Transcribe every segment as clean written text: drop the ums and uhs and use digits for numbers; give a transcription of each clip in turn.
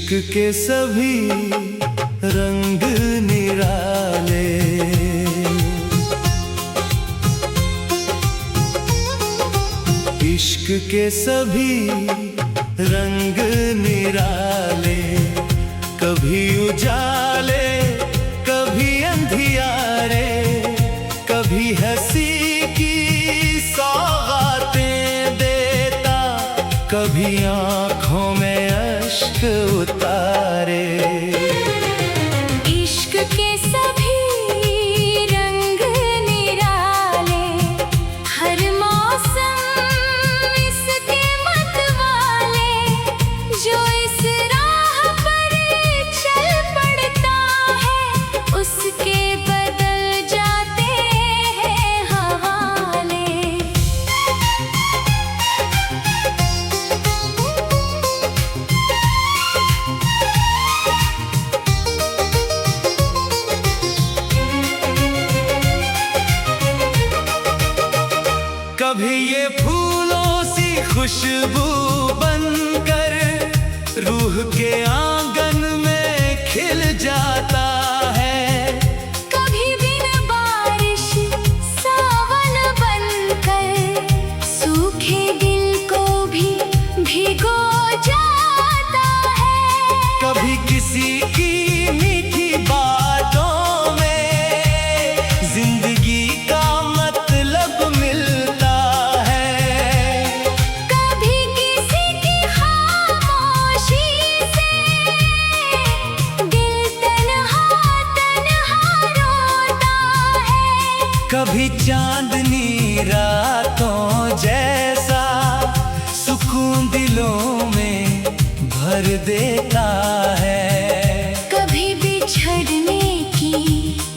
इश्क के सभी रंग निराले, इश्क के सभी रंग निराले, कभी उजाले कभी अंधियारे, कभी हंसी की सौगातें देता, कभी आँखों में अश्क उतारे। इश्क के सभी रंग निराले, हर मौसम इसके मतवाले, जो इस राह पर चल पड़ता है, उसके बदल जाते हैं हवाले। कभी ये फूलों सी खुशबू बनकर रूह के आंगन में खिल जाता है, कभी बिन बारिश सावन बनकर सूखे दिल को भी भिगो जाता है। कभी किसी की मीठी बातों में जिंदगी का मतलब मिलता है, कभी किसी की खामोशी से दिल तन्हा तन्हा रोता है। कभी चांदनी रातों जैसा सुकून दिलों में भर देता है, कभी बिछड़ने की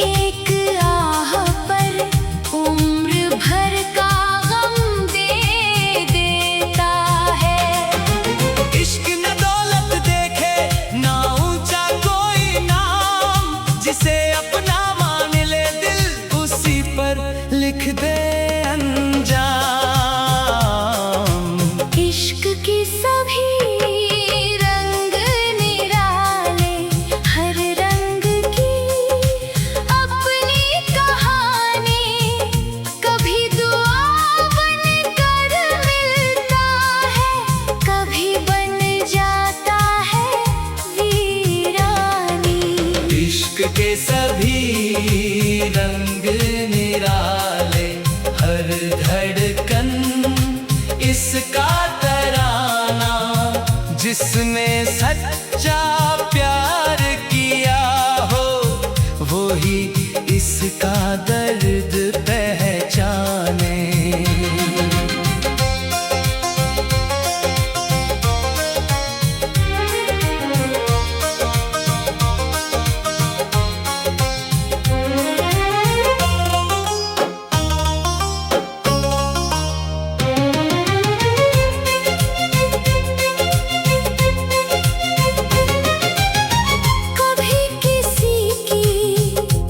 एक आह पर उम्र भर का गम दे देता है। इश्क न दौलत देखे ना ऊंचा कोई नाम, जिसे अपना मान ले दिल उसी पर लिख दे अंजाम। इश्क की सभी रंग निराले, हर रंग की अपनी कहानी, कभी दुआ बनकर मिलता है, कभी बन जाता है वीरानी। इश्क के सभी रंग निराले, हर धड़कन इसका तराना, जिसने सच्चा प्यार किया हो वो ही इसका दर्द पहचाने। कभी किसी की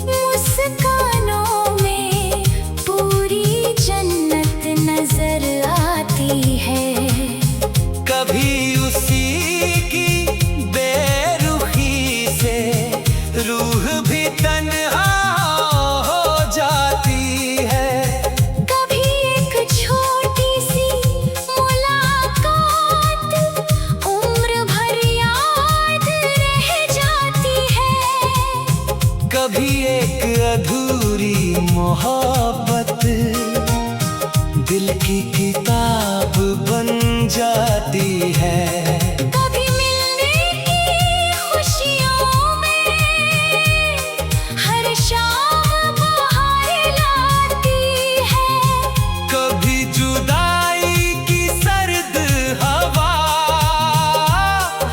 मुस्कानों में पूरी जन्नत नजर आती है, कभी उसी की बेरुखी से रूह भी तन्हा हो जाती है, कभी एक छोटी सी मुलाकात उम्र भर याद रह जाती है। कभी एक अधूरी मोहब्बत दिल की किताब बन जाती है, कभी मिलने की खुशियों में हर शाम बहार लाती है, कभी जुदाई की सर्द हवा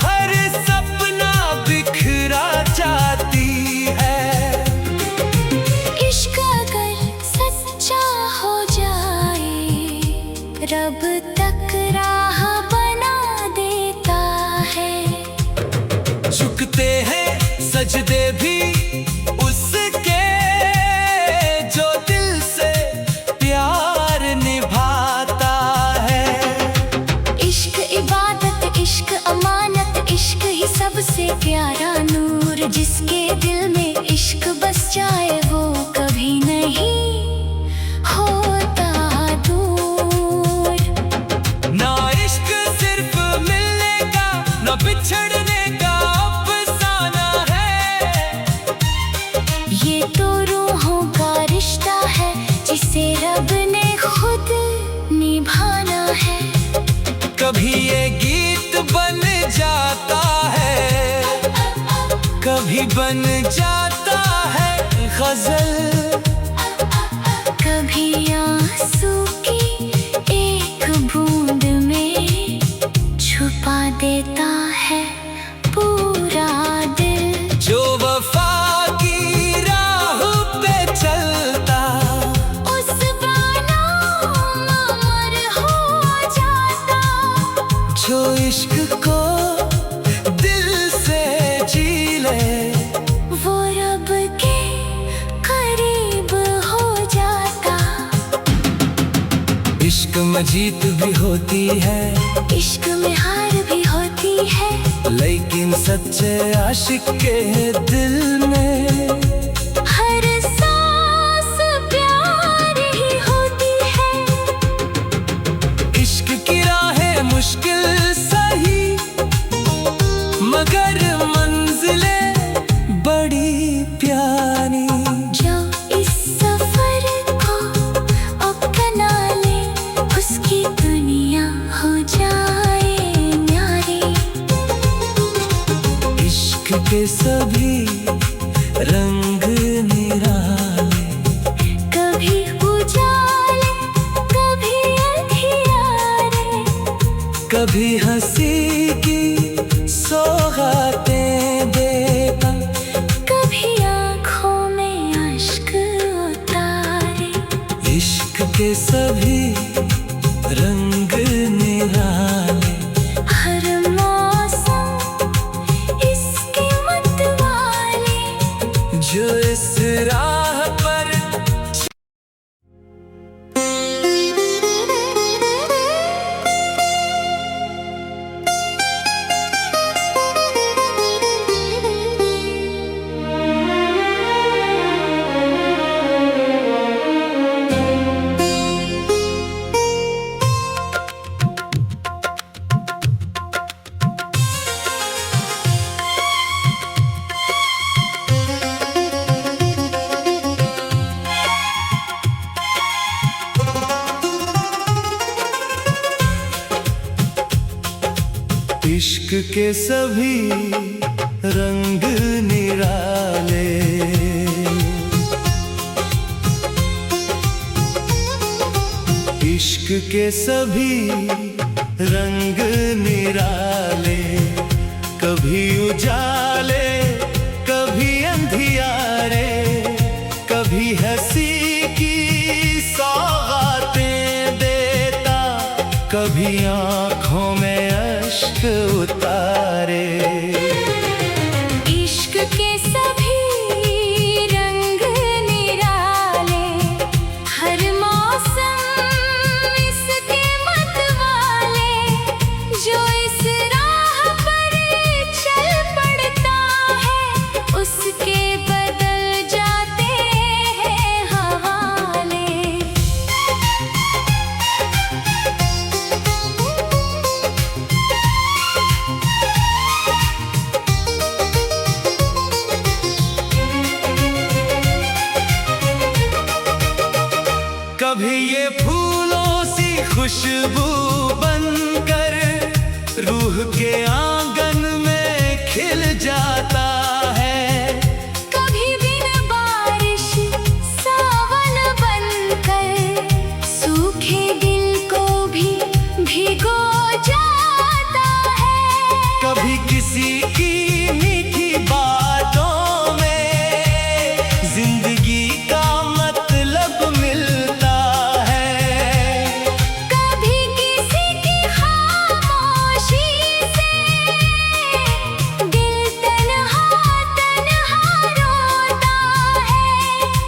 हर सपना बिखरा जाती है। इश्क अगर सच्चा हो जाए रब तक राह बना देता है। झुकते हैं सजदे भी उसके जो दिल से प्यार निभाता है। इश्क इबादत, इश्क अमानत, इश्क ही सबसे प्यारा नूर, जिसके दिल में इश्क बस जाए वो कभी नहीं होता दूर। ना इश्क सिर्फ मिलने का, ना बिछड़ने का अफसाना है। ये तो रूहों का रिश्ता है, जिसे रब ने खुद निभाना है। कभी ये गीत बन जाता है, कभी बन जाता है गजल, कभी आंसू की एक बूंद में छुपा देता है पूरा दिल। जो वफा की राह पे चलता, उस बाला अमर हो जाता, जो इश्क को दिल से जी ले, वो रब के करीब हो जाता। इश्क में जीत भी होती है, इश्क में हार भी होती है, लेकिन सच्चे आशिक के दिल में हर सांस प्यार ही होती है। इश्क की राहें मुश्किल सही, मगर मंजिलें बड़ी प्यारी। जो इस सफर को अपना ले, उसकी दुनिया हो जाए न्यारी। इश्क के सभी रंग निराले, कभी उजाले कभी अंधियारे, कभी हंसी की सौगातें देता, कभी आँखों में अश्क उतारे। इश्क के सभी रंग निराले, हर मौसम इसके मतवाले, जो इस राह पर इश्क के सभी रंग निराले, इश्क के सभी रंग निराले, कभी उजाले कभी अंधियारे, कभी हंसी की सौगातें देता, कभी आँखों में अश्क उतारे। इश्क के सभी रंग निराले, हर मौसम इसके मतवाले, जो इस राह पर चल पड़ता है, उसके बदल जाते हैं हवाले। कभी ये फूलों सी खुशबू बनकर रूह के आंगन में खिल जाता है, कभी बिन बारिश सावन बनकर सूखे दिल को भी भिगो जाता है। कभी किसी की मीठी बातों में जिंदगी का मतलब मिलता है, कभी किसी की खामोशी से दिल तन्हा तन्हा रोता है।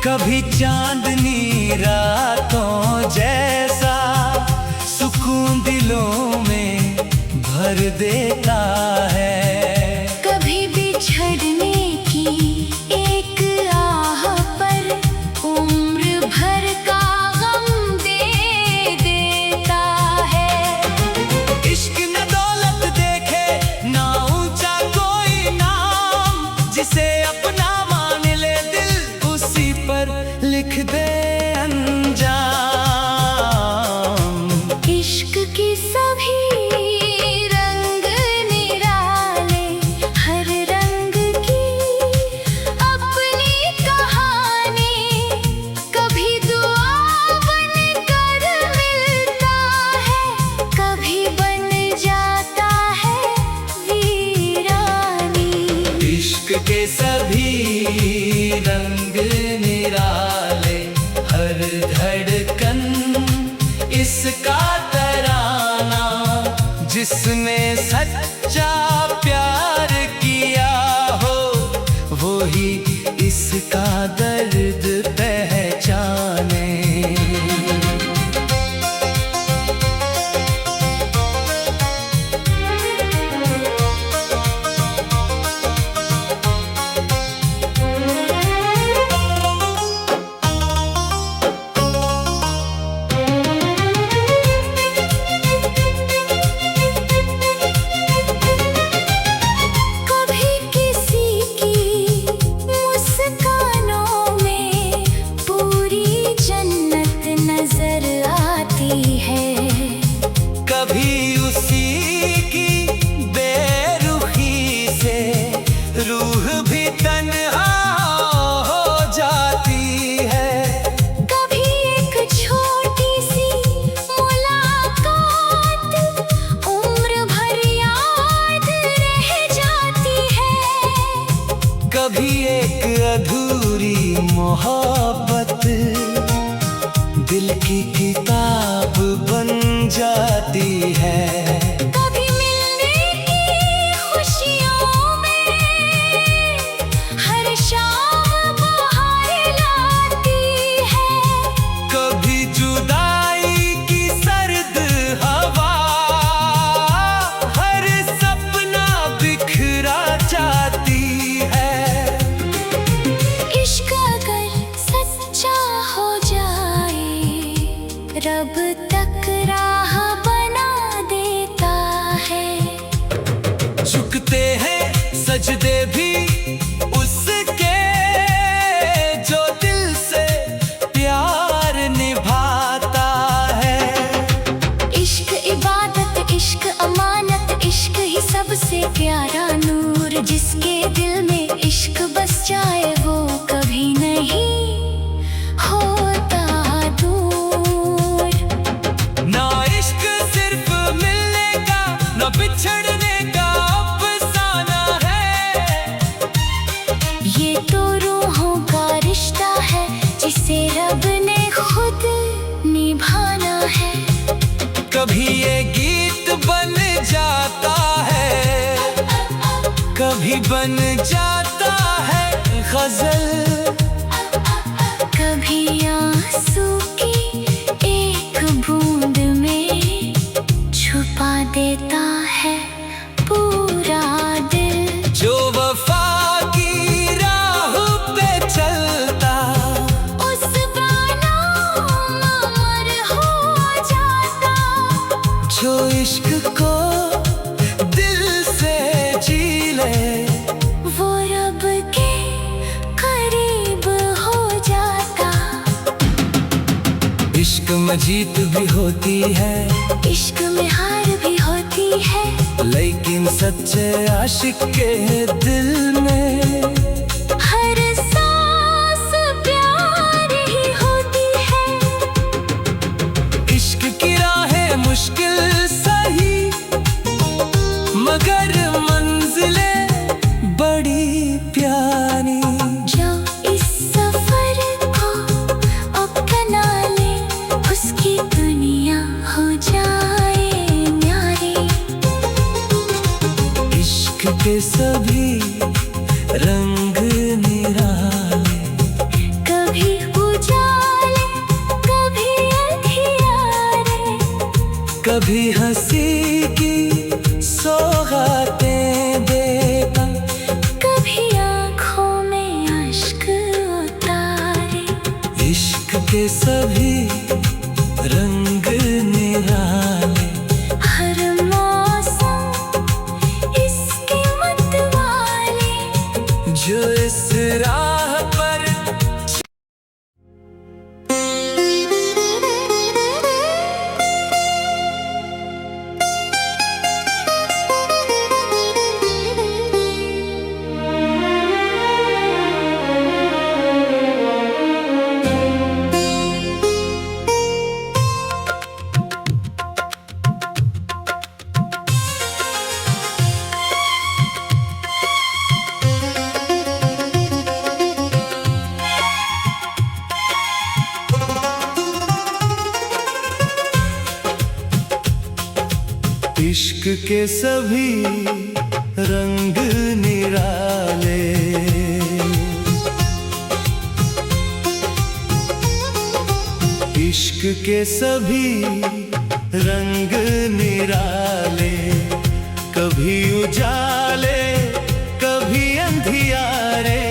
कभी चांदनी रातों जैसा सुकून दिलों में भर देता है, कभी सभी रंग निराले, हर धड़कन इसका तराना। जिसने सच्चा प्यार किया हो, वो ही इसका दर्द पहचाने। कभी एक अधूरी मोहब्बत दिल की किताब बन जाती है। कभी मिलने की खुशियों में हर शाम बहार लाती है। कभी जुदाई की सर्द हवा हर सपना बिखरा जाती है। रब तक राह बना देता है। झुकते हैं सजदे भी उसके, जो दिल से प्यार निभाता है। इश्क इबादत, इश्क अमानत, इश्क ही सबसे प्यारा नूर। जिसके दिल में इश्क बस जाए वो कभी नहीं होता दूर। ना इश्क सिर्फ मिलने का, ना बिछड़ने का अफसाना है। ये तो रूहों का रिश्ता है, जिसे रब ने खुद निभाना है। कभी ये गीत बन जाता है, कभी बन जाता है गजल। कभी आंसू की एक बूंद में छुपा देता है पूरा दिल। जो वफा की राह पे चलता, उस नाम अमर हो जाता। जो इश्क को दिल से जी ले, वो रब के करीब हो जाता। इश्क में जीत भी होती है, इश्क में हार भी होती है। लेकिन सच्चे आशिक के दिल में हर सांस प्यार ही होती है। इश्क की राहें मुश्किल सही, मगर मंजिलें बड़ी प्यारी। जो इस सफर को अपना ले, उसकी दुनिया हो जाए न्यारी। इश्क के सभी रंग निराले, कभी उजाले, कभी अंधियारे। कभी हंसी की सौगातें देता, कभी आँखों में अश्क उतारे। इश्क के सभी रंग निराले, हर मौसम इसके मतवाले। जो इस राह पर इश्क के सभी रंग निराले, इश्क के सभी रंग निराले, कभी उजाले कभी अंधियारे,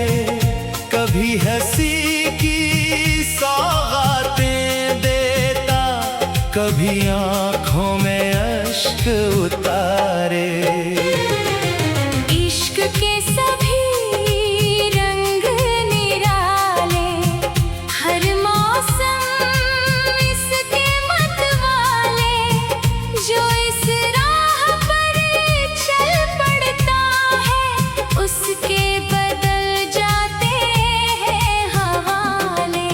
कभी हंसी की सौगातें देता, कभी आँखों में अश्क उतारे। इश्क के सभी रंग निराले, हर मौसम इसके मतवाले, जो इस राह पर चल पड़ता है, उसके बदल जाते हैं हवाले।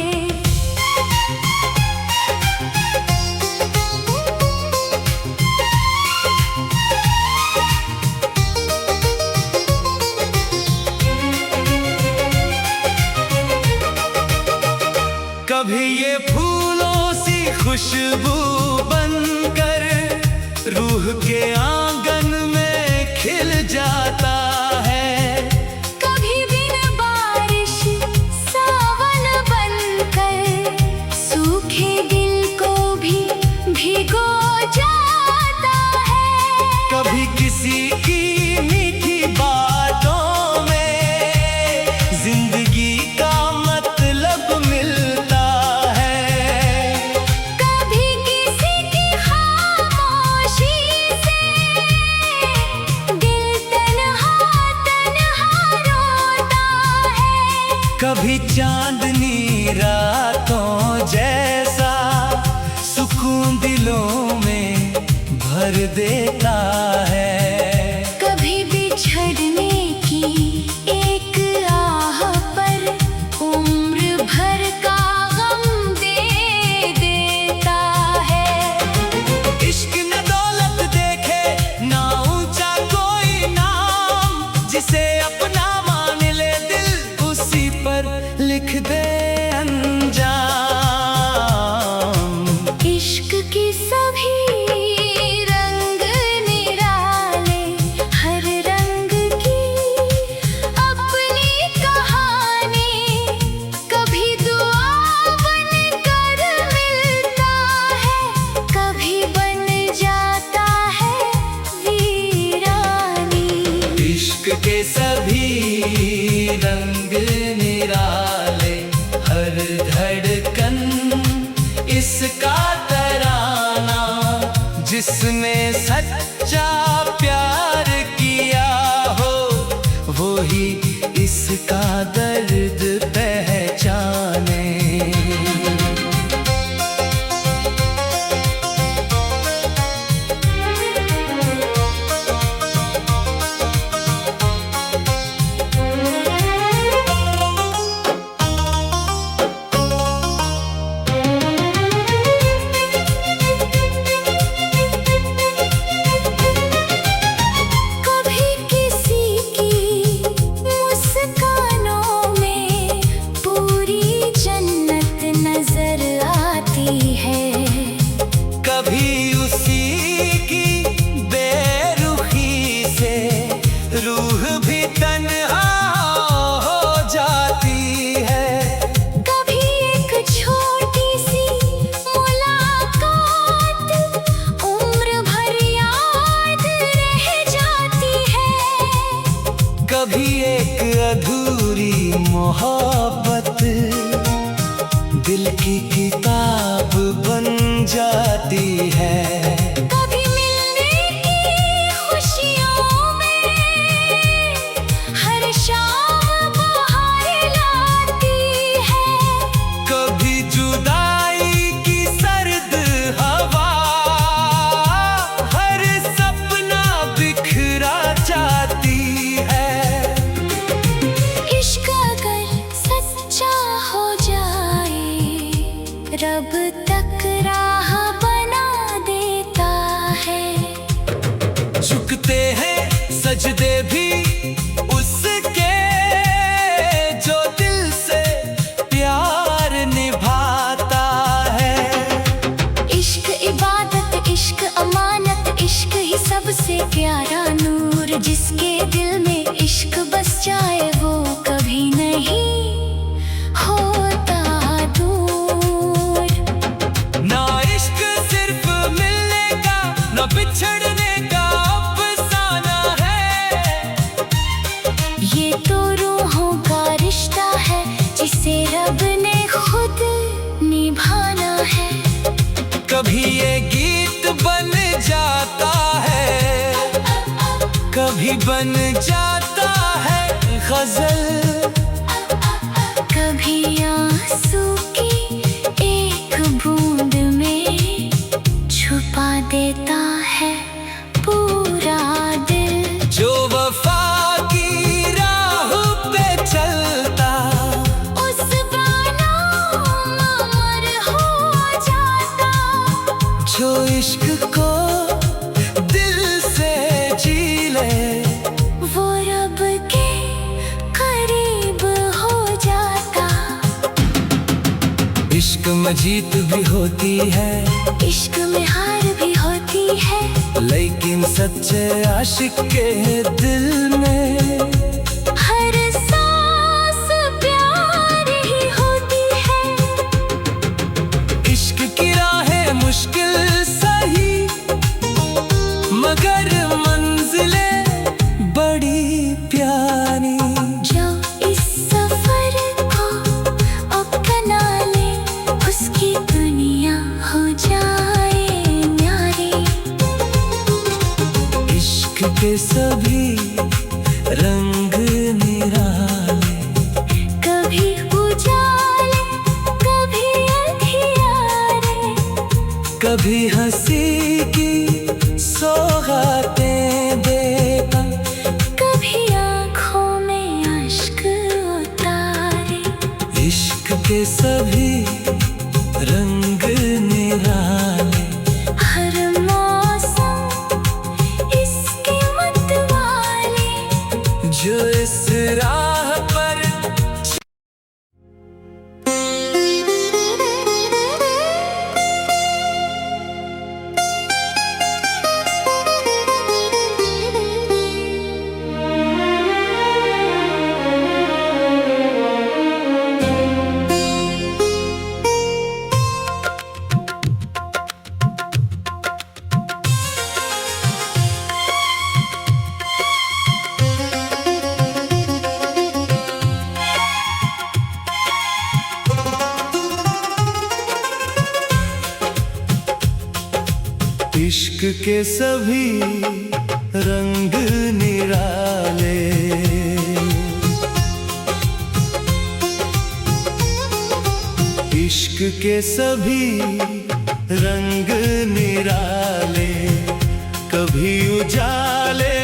कभी ये फूलों सी खुशबू बनकर रूह के आंगन में खिल जाता है, कभी बिन बारिश सावन बनकर सूखे दिल को भी भिगो जाता है। कभी किसी की मीठी बातों में जिंदगी का मतलब मिलता है, कभी किसी की खामोशी से दिल तन्हा तन्हा रोता है। कभी चांदनी रातों जैसा सुकून दिलों में भर देता है, कभी बिछड़ने की एक आह पर उम्र भर का गम दे देता है। इश्क न दौलत देखे ना ऊंचा कोई नाम, जिसे अपना मान ले दिल उसी पर लिख दे अंजाम। इश्क के सभी रंग निराले, हर रंग की अपनी कहानी, कभी दुआ बनकर मिलता है, कभी बन जाता है वीरानी। इश्क के सभी रंग निराले, हर धड़कन इसका तराना, जिसने सच्चा प्यार किया हो वो ही इसका दर्द पहचाने। कभी किसी की मुस्कानों में पूरी जन्नत नजर आती है, कभी उसी की बेरुखी से रूह भी तन्हा हो जाती है, कभी एक छोटी सी मुलाकात उम्र भर याद रह जाती है, कभी एक अधूरी मोहब्बत दिल की किताब बन जाती है, कभी मिलने की खुशियों में हर शाम बहार लाती है, कभी जुदाई की सर्द हवा हर सपना बिखरा जाती है। इश्क अगर सच्चा हो जाए रब तक राह बना दे। प्यारा नूर, जिसके दिल में इश्क बस जाए वो कभी नहीं होता दूर। ना इश्क सिर्फ मिलने का, ना बिछड़ने का अफसाना है। ये तो रूहों का रिश्ता है, जिसे रब ने खुद निभाना है। कभी ये गीत बन जाता है, कभी बन जाता है गजल। कभी आंसू की एक बूंद में छुपा देता है पूरा दिल। जो वफा की राह पे चलता, उस बानाम अमर हो जाता। जो इश्क को दिल से जी ले, वो रब के करीब हो जाता। इश्क में जीत भी होती है, इश्क में हार भी होती है, लेकिन सच्चे आशिक के दिल में हर सांस प्यार ही होती है। इश्क की राहें मुश्किल सही, मगर मंजिलें बड़ी प्यारी। जो इस सफर को अपना ले, उसकी दुनिया हो जाए न्यारी। इश्क के सभी रंग निराले, कभी उजाले कभी अंधियारे, कभी हंसी की सौगातें देता, कभी आँखों में अश्क उतारे। इश्क के सभी रंग निराले, हर मौसम इसकी मतवाले। जो इस राह पर इश्क के सभी रंग निराले, इश्क के सभी रंग निराले, कभी उजाले